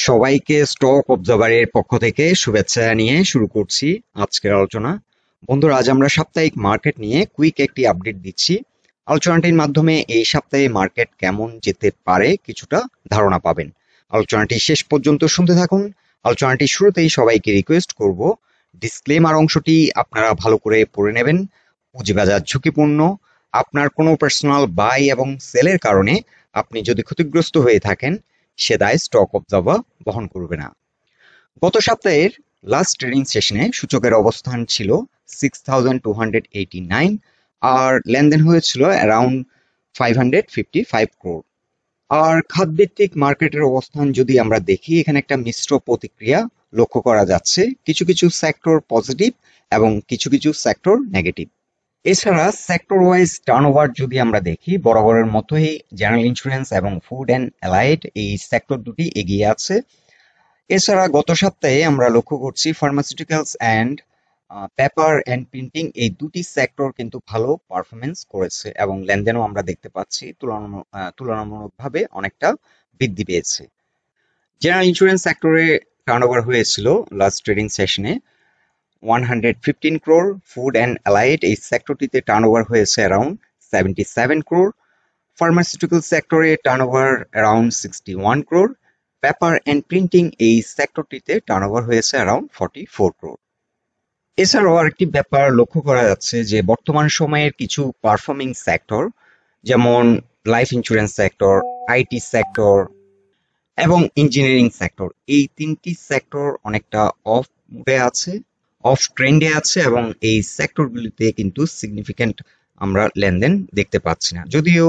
সবাইকে স্টক অবজার্ভারের পক্ষ থেকে শুভেচ্ছা নিয়ে শুরু করছি আজকের আলোচনা। বন্ধুরা, আজ আমরা সাপ্তাহিক মার্কেট নিয়ে কুইক একটি আপডেট দিচ্ছি। আলোচনাটির মাধ্যমে এই সপ্তাহে মার্কেট কেমন যেতে পারে কিছুটা ধারণা পাবেন। আলোচনাটি শেষ পর্যন্ত শুনতে থাকুন। আলোচনাটি শুরুতেই সবাইকে রিকোয়েস্ট করব, ডিসক্লেমার অংশটি আপনারা ভালো করে পড়ে নেবেন। পুঁজিবাজার ঝুঁকিপূর্ণ। আপনার কোনো পার্সোনাল বাই এবং সেলের কারণে আপনি যদি ক্ষতিগ্রস্ত হয়ে থাকেন, সে দায় স্টক অবজার্ভার বহন করবে না। গত সপ্তাহের লাস্ট ট্রেডিং সেশনে সূচকের অবস্থান ছিল 6289 আর লেনদেন হয়েছিল অ্যারাউন্ড 555 ক্রোড়। আর খাতভিত্তিক মার্কেটের অবস্থান যদি আমরা দেখি, এখানে একটা মিশ্র প্রতিক্রিয়া লক্ষ্য করা যাচ্ছে। কিছু কিছু সেক্টর পজিটিভ এবং কিছু কিছু সেক্টর নেগেটিভ। এছাড়া সেক্টর ওয়াইজ টার্নওভার যদি আমরা দেখি, বরাবরের মতোই জেনারেল ইন্স্যুরেন্স এবং ফুড অ্যান্ড অ্যালাইড এই সেক্টর দুটি এগিয়ে আছে। এছাড়া গত সপ্তাহে আমরা লক্ষ্য করছি pharmaceuticals and paper and printing এই দুটি সেক্টর কিন্তু ভালো পারফরমেন্স করেছে এবং লেনদেনও আমরা দেখতে পাচ্ছি তুলনামূলকভাবে অনেকটা বৃদ্ধি পেয়েছে। জেনারেল ইন্স্যুরেন্স সেক্টরে টার্নওভার হয়েছিল লাস্ট ট্রেডিং সেশনে 115 ক্রোড়। ফুড অ্যান্ড অ্যালাইড এই সেক্টরটিতে টার্নওভার হয়েছে অ্যারাউন্ড 77 ক্রোড়। ফার্মাসিউটিক্যাল সেক্টরে turnover around 61 crore. Paper and printing এই সেক্টরটিতে টার্নওভার হয়েছে অ্যারাউন্ড 44 ক্রোড়। এছাড়াও আরেকটি ব্যাপার লক্ষ্য করা যাচ্ছে যে বর্তমান সময়ের কিছু পারফর্মিং সেক্টর, যেমন life insurance sector, IT sector এবং ইঞ্জিনিয়ারিং সেক্টর, এই তিনটি সেক্টর অনেকটা অফ মুডে আছে, অফ ট্রেন্ডে আছে এবং এই সেক্টরগুলিতে কিন্তু সিগনিফিক্যান্ট আমরা লেনদেন দেখতে পাচ্ছি না। যদিও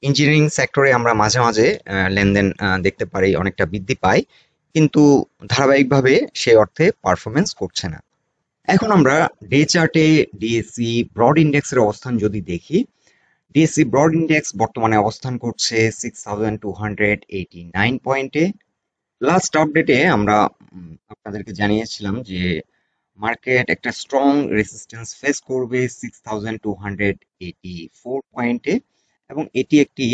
ইঞ্জিনিয়ারিং সেক্টরে আমরা মাঝে মাঝে লেনদেন দেখতে পারি, অনেকটা বৃদ্ধি পায়, কিন্তু ধারাবাহিকভাবে সেই অর্থে পারফরমেন্স করছে না। এখন আমরা ডে চার্টে ডিএসসি ব্রড ইন্ডেক্সের অবস্থান যদি দেখি, ডিএসসি ব্রড ইন্ডেক্স বর্তমানে অবস্থান করছে 6289 পয়েন্টে। লাস্ট আপডেটে আমরা আপনাদেরকে জানিয়েছিলাম যে মার্কেট একটা স্ট্রং রেসিস্টেন্স ফেস করবে 6284 পয়েন্টে এবং এটি একটি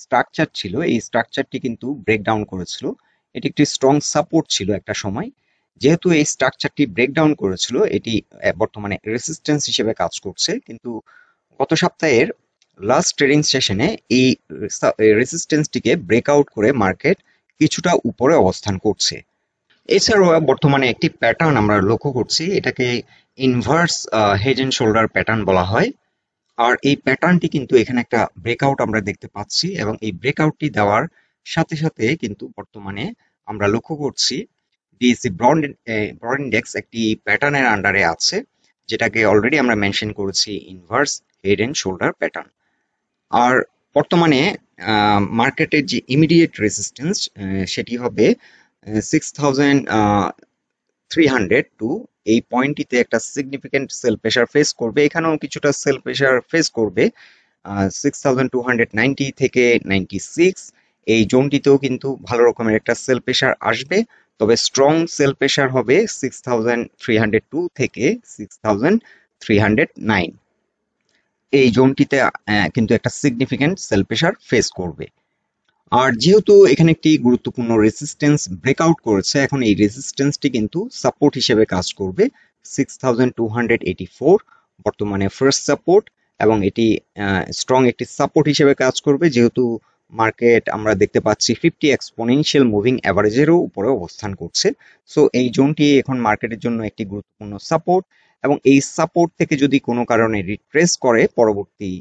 স্ট্রাকচার ছিল। এই স্ট্রাকচারটি কিন্তু ব্রেকডাউন করেছিল। এটি একটি স্ট্রং সাপোর্ট ছিল একটা সময়। যেহেতু এই স্ট্রাকচারটি ব্রেকডাউন করেছিল, এটি বর্তমানে রেসিস্টেন্স হিসেবে কাজ করছে, কিন্তু গত সপ্তাহের লাস্ট ট্রেডিং সেশনে এই রেসিস্টেন্সটিকে ব্রেকআউট করে মার্কেট কিছুটা উপরে অবস্থান করছে। এছাড়াও বর্তমানে একটি প্যাটার্ন আমরা লক্ষ্য করছি, এটাকে inverse head and shoulder pattern বলা হয়। আর এই প্যাটার্নটি কিন্তু এখানে একটা ব্রেকআউট আমরা দেখতে পাচ্ছি এবং এই ব্রেকআউটটি দেওয়ার সাথে সাথে কিন্তু বর্তমানে আমরা লক্ষ্য করছি ডিএসসি ব্রড ইন্ডেক্স একটি প্যাটার্নের আন্ডারে আছে, যেটাকে অলরেডি আমরা মেনশন করেছি inverse head and shoulder pattern. আর বর্তমানে মার্কেটের যে ইমিডিয়েট রেজিস্ট্যান্স সেটি হবে 6300 এই পয়েন্টটিতে একটা সিগনিফিক্যান্ট সেল প্রেসার ফেস করবে। এখানেও কিছুটা সেল প্রেসার ফেস করবে 6290 থেকে 96 এই জোনটিতেও কিন্তু ভালো রকমের একটা সেল প্রেসার আসবে, তবে স্ট্রং সেল প্রেসার হবে 6302 থেকে 6309 এই জোনটিতে কিন্তু একটা সিগনিফিক্যান্ট সেল প্রেসার ফেস করবে। আর যেহেতু এখানে একটি গুরুত্বপূর্ণ রেজিস্ট্যান্স ব্রেকআউট করেছে, এখন এই রেজিস্ট্যান্সটি কিন্তু সাপোর্ট হিসেবে কাজ করবে 6284 বর্তমানে ফার্স্ট সাপোর্ট এবং এটি স্ট্রং একটি সাপোর্ট হিসেবে কাজ করবে, যেহেতু মার্কেট আমরা দেখতে পাচ্ছি 50 এক্সপোনেনশিয়াল মুভিং অ্যাভারেজেরও উপরে অবস্থান করছে। সো এই জোনটি এখন মার্কেটের জন্য একটি গুরুত্বপূর্ণ সাপোর্ট এবং এই সাপোর্ট থেকে যদি কোনো কারণে রিট্রেস করে, পরবর্তী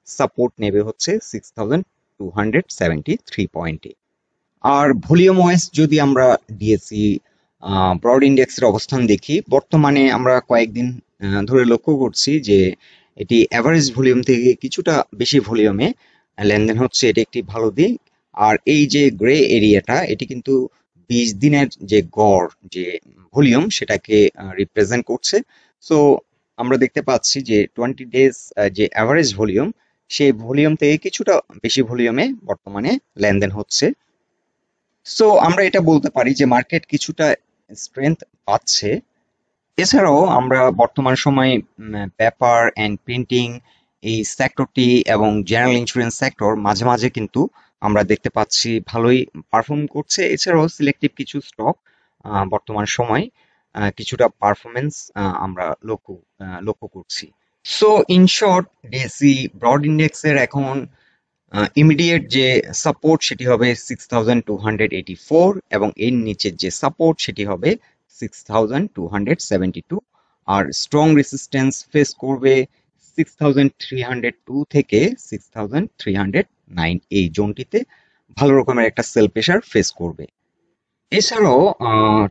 সাপোর্ট নেবে হচ্ছে 6273 পয়েন্টে। আর ভলিউম ওয়াইজ যদি আমরা ডিএসসি ব্রড ইন্ডেক্সের অবস্থান দেখি, বর্তমানে আমরা কয়েকদিন ধরে লক্ষ্য করছি যে এটি অ্যাভারেজ ভলিউম থেকে কিছুটা বেশি ভলিউমে লেনদেন হচ্ছে, এটি একটি ভালো দিক। আর এই যে গ্রে এরিয়াটা, এটি কিন্তু 20 দিনের যে গড় যে ভলিউম সেটাকে রিপ্রেজেন্ট করছে। সো আমরা দেখতে পাচ্ছি যে 20 ডেজ যে অ্যাভারেজ ভলিউম, সেই ভলিউম থেকে কিছুটা বেশি ভলিউমে বর্তমানে লেনদেন হচ্ছে। সো আমরা এটা বলতে পারি যে মার্কেট কিছুটা স্ট্রেংথ পাচ্ছে। এছাড়াও আমরা বর্তমান সময়ে পেপার অ্যান্ড প্রিন্টিং এই সেক্টরটি এবং জেনারেল ইন্স্যুরেন্স সেক্টর মাঝে মাঝে কিন্তু আমরা দেখতে পাচ্ছি ভালোই পারফর্ম করছে। এছাড়াও সিলেক্টিভ কিছু স্টক বর্তমান সময় কিছুটা পারফরমেন্স আমরা লক্ষ্য করছি। So in short, DSE broad ইন্ডেক্সের এখন ইমিডিয়েট যে সাপোর্ট সেটি হবে 6284, এবং এর নিচের যে সাপোর্ট সেটি হবে 6272, আর স্ট্রং রেসিস্ট্যান্স ফেস করবে 6302 থেকে 6309, এই জোনটিতে ভালো রকমের একটা সেল প্রেসার ফেস করবে। এছাড়াও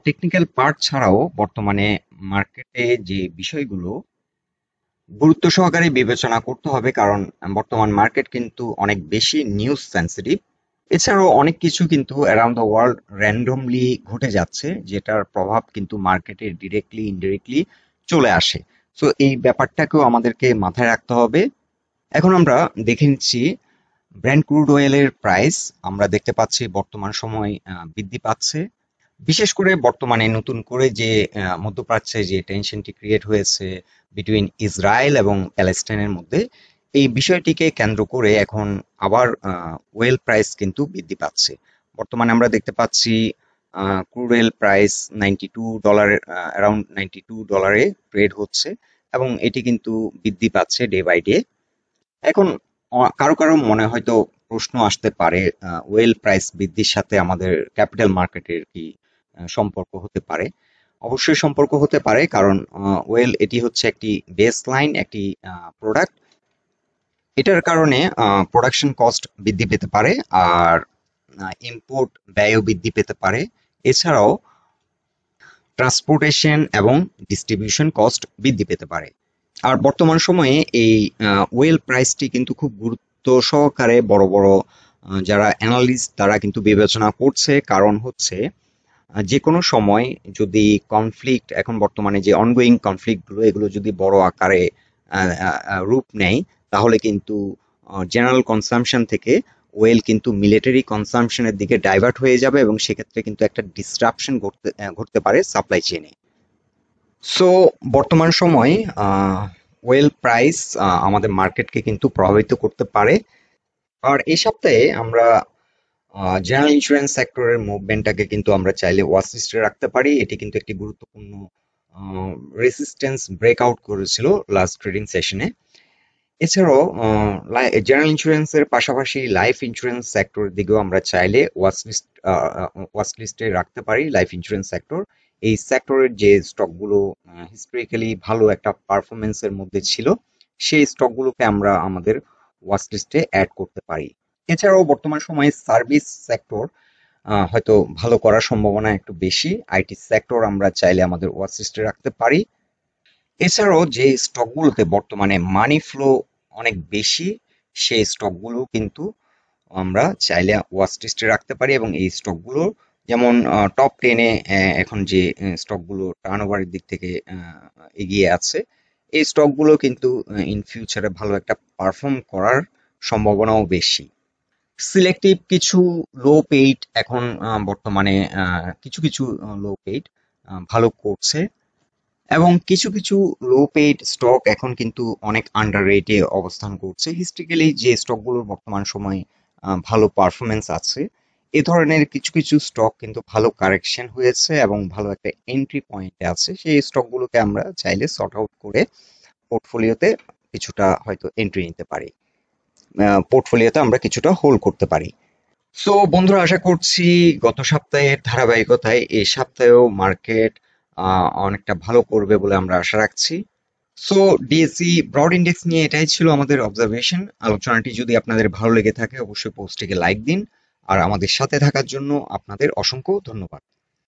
টেকনিক্যাল পার্ট ছাড়াও বর্তমানে মার্কেটে যে বিষয়গুলো গুরুত্ব সহকারে বিবেচনা করতে হবে, কারণ বর্তমান মার্কেট কিন্তু অনেক বেশি নিউজ সেন্সিটিভ। এছাড়াও অনেক কিছু কিন্তু অ্যারাউন্ড দ্য ওয়ার্ল্ড র্যান্ডমলি ঘটে যাচ্ছে, যেটার প্রভাব কিন্তু মার্কেটে ডিরেক্টলি ইনডিরেক্টলি চলে আসে। সো এই ব্যাপারটাকেও আমাদেরকে মাথায় রাখতে হবে। এখন আমরা দেখে নিচ্ছি ব্র্যান্ড ক্রুড অয়েলের প্রাইস। আমরা দেখতে পাচ্ছি বর্তমান সময় বৃদ্ধি পাচ্ছে। বিশেষ করে বর্তমানে নতুন করে যে মধ্যপ্রাচ্যে যে টেনশনটি ক্রিয়েট হয়েছে বিটুইন ইসরায়েল এবং প্যালেস্টাইনের মধ্যে, এই বিষয়টিকে কেন্দ্র করে এখন আবার ওয়েল প্রাইস কিন্তু বৃদ্ধি পাচ্ছে। বর্তমানে আমরা দেখতে পাচ্ছি crude oil price $92, around $92 trade হচ্ছে, এবং এটি কিন্তু বৃদ্ধি পাচ্ছে ডে বাই ডে। এখন কারো কারো মনে হয়তো প্রশ্ন আসতে পারে, ওয়েল প্রাইস বৃদ্ধির সাথে আমাদের ক্যাপিটাল মার্কেটের কি সম্পর্ক হতে পারে? অবশ্যই সম্পর্ক হতে পারে, কারণ ওয়েল এটি হচ্ছে একটি বেস লাইন, একটি প্রোডাক্ট। এটার কারণে প্রোডাকশন কস্ট বৃদ্ধি পেতে পারে, আর ইম্পোর্ট ব্যয়ও বৃদ্ধি পেতে পারে। এছাড়াও ট্রান্সপোর্টেশন এবং ডিস্ট্রিবিউশন কস্ট বৃদ্ধি পেতে পারে। আর বর্তমান সময়ে এই ওয়েল প্রাইসটি কিন্তু খুব গুরুত্ব সহকারে বড় বড় যারা অ্যানালিস্ট তারা কিন্তু বিবেচনা করছে। কারণ হচ্ছে যে কোনো সময় যদি কনফ্লিক্ট, এখন বর্তমানে যে অনগোয়িং কনফ্লিক্টগুলো এগুলো যদি বড় আকারে রূপ নেয়, তাহলে কিন্তু জেনারেল কনসাম্পশন থেকে ওয়েল কিন্তু মিলিটারি কনসাম্পশনের দিকে ডাইভার্ট হয়ে যাবে, এবং সেক্ষেত্রে কিন্তু একটা ডিসরাপশন ঘটতে পারে সাপ্লাই চেইনে। সো বর্তমান সময় ওয়েল প্রাইস আমাদের মার্কেটকে কিন্তু প্রভাবিত করতে পারে। আর এই সপ্তাহে আমরা জেনারেল ইন্স্যুরেন্স সেক্টরের মুভমেন্টটাকে কিন্তু আমরা চাইলে ওয়াচ লিস্টে রাখতে পারি। এটি কিন্তু একটি গুরুত্বপূর্ণ রেসিস্টেন্স ব্রেকআউট করেছিল লাস্ট ট্রেডিং সেশনে। এছাড়াও জেনারেল ইন্স্যুরেন্সের পাশাপাশি লাইফ ইন্স্যুরেন্স সেক্টরের দিকেও আমরা চাইলে ওয়াচ লিস্টে রাখতে পারি। লাইফ ইন্স্যুরেন্স সেক্টর, এই সেক্টরের যে স্টকগুলো হিস্টোরিক্যালি ভালো একটা পারফরমেন্সের মধ্যে ছিল, সেই স্টকগুলোকে আমরা আমাদের ওয়াচ লিস্টে অ্যাড করতে পারি। এছাড়াও বর্তমান সময়ে সার্ভিস সেক্টর হয়তো ভালো করার সম্ভাবনা একটু বেশি। আইটি সেক্টর আমরা চাইলে আমাদের ওয়াচ লিস্টে রাখতে পারি। এছাড়াও যে স্টকগুলোতে বর্তমানে মানি ফ্লো অনেক বেশি, সেই স্টকগুলো কিন্তু আমরা চাইলে ওয়াচ লিস্টে রাখতে পারি, এবং এই স্টকগুলো যেমন টপ 10-এ এখন যে স্টকগুলো টার্নওভারের দিক থেকে এগিয়ে আছে, এই স্টকগুলো কিন্তু ইন ফিউচারে ভালো একটা পারফর্ম করার সম্ভাবনাও বেশি। সিলেক্টিভ কিছু লো পেইড এখন বর্তমানে কিছু কিছু লো পেইড ভালো করছে, এবং কিছু কিছু লো পেইড স্টক এখন কিন্তু অনেক আন্ডার রেটে অবস্থান করছে। হিস্ট্রিক্যালি যে স্টকগুলোর বর্তমান সময়ে ভালো পারফরমেন্স আছে, এ ধরনের কিছু কিছু স্টক কিন্তু ভালো কারেকশন হয়েছে এবং ভালো একটা এন্ট্রি পয়েন্টে আছে। সেই স্টকগুলোকে আমরা চাইলে সর্ট আউট করে পোর্টফোলিওতে কিছুটা হয়তো এন্ট্রি নিতে পারি, পোর্টফোলিওতে আমরা কিছুটা হোল্ড করতে পারি। সো বন্ধুরা, আশা করছি গত সপ্তাহের ধারাবাহিকতায় এই সপ্তাহেও মার্কেট অনেকটা ভালো করবে বলে আমরা আশা রাখছি। সো ডিএসই ব্রড ইন্ডেক্স নিয়ে এটাই ছিল আমাদের অবজারভেশন। আলোচনাটি যদি আপনাদের ভালো লেগে থাকে অবশ্যই পোস্টটিকে লাইক দিন, আর আমাদের সাথে থাকার জন্য আপনাদের অসংখ্য ধন্যবাদ।